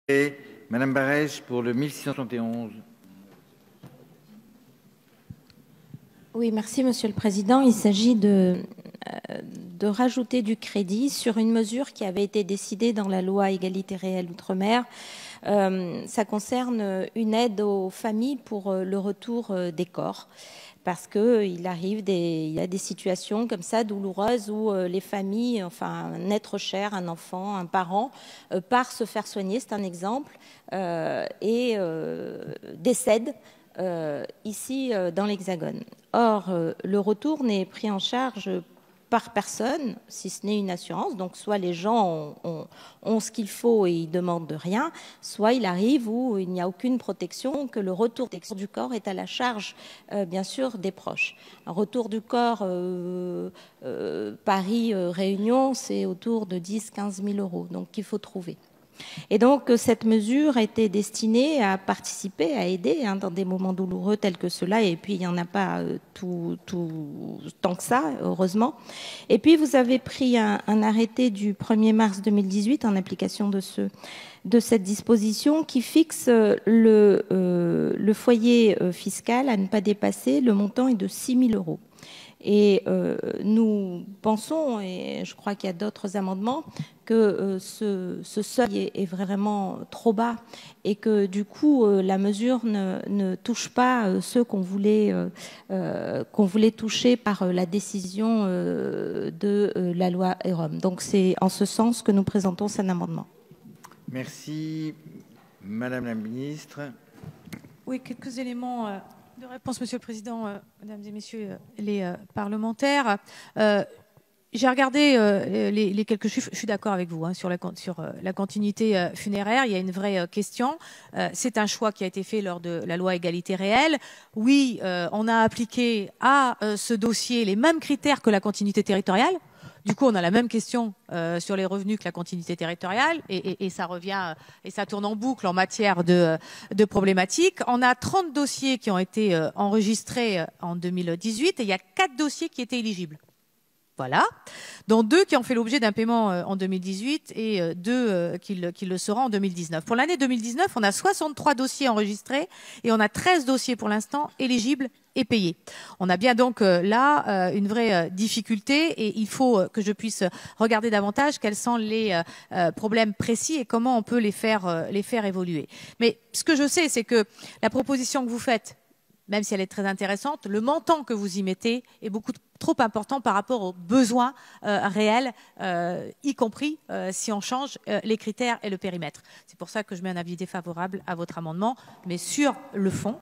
Et Madame Barège pour le 1671. Oui, merci Monsieur le Président. Il s'agit de rajouter du crédit sur une mesure qui avait été décidée dans la loi Égalité réelle Outre-mer. Ça concerne une aide aux familles pour le retour des corps. Parce qu'il il y a des situations comme ça douloureuses où les familles, enfin un être cher, un enfant, un parent, part se faire soigner, c'est un exemple, et décède ici dans l'Hexagone. Or, le retour n'est pris en charge par personne, si ce n'est une assurance. Donc, soit les gens ont ce qu'il faut et ils demandent de rien, soit il arrive où il n'y a aucune protection, que le retour du corps est à la charge, bien sûr, des proches. Un retour du corps Paris-Réunion, c'est autour de 10-15 000 euros, donc qu'il faut trouver. Et donc, cette mesure était destinée à participer, à aider dans des moments douloureux tels que ceux-là. Et puis, il n'y en a pas tout tant que ça, heureusement. Et puis, vous avez pris un arrêté du 1er mars 2018 en application de cette disposition qui fixe le foyer fiscal à ne pas dépasser, le montant est de 6 000 euros. Et nous pensons, et je crois qu'il y a d'autres amendements, que ce seuil est vraiment trop bas et que du coup la mesure ne touche pas ceux qu'on voulait toucher par la décision de la loi EROM. Donc c'est en ce sens que nous présentons cet amendement. Merci. Madame la ministre. Oui, quelques éléments de réponse, Monsieur le Président, Mesdames et Messieurs les parlementaires. J'ai regardé les quelques chiffres. Je suis d'accord avec vous sur la continuité funéraire. Il y a une vraie question. C'est un choix qui a été fait lors de la loi Égalité réelle. Oui, on a appliqué à ce dossier les mêmes critères que la continuité territoriale. Du coup, on a la même question sur les revenus que la continuité territoriale et ça revient et ça tourne en boucle en matière de problématiques. On a 30 dossiers qui ont été enregistrés en 2018 et il y a 4 dossiers qui étaient éligibles. Voilà, dont 2 qui ont fait l'objet d'un paiement en 2018 et 2 qui le seront en 2019. Pour l'année 2019, on a 63 dossiers enregistrés et on a 13 dossiers pour l'instant éligibles et payés. On a bien donc là une vraie difficulté et il faut que je puisse regarder davantage quels sont les problèmes précis et comment on peut les faire évoluer. Mais ce que je sais, c'est que la proposition que vous faites, même si elle est très intéressante, le montant que vous y mettez est beaucoup trop important par rapport aux besoins réels, y compris si on change les critères et le périmètre. C'est pour ça que je mets un avis défavorable à votre amendement, mais sur le fond,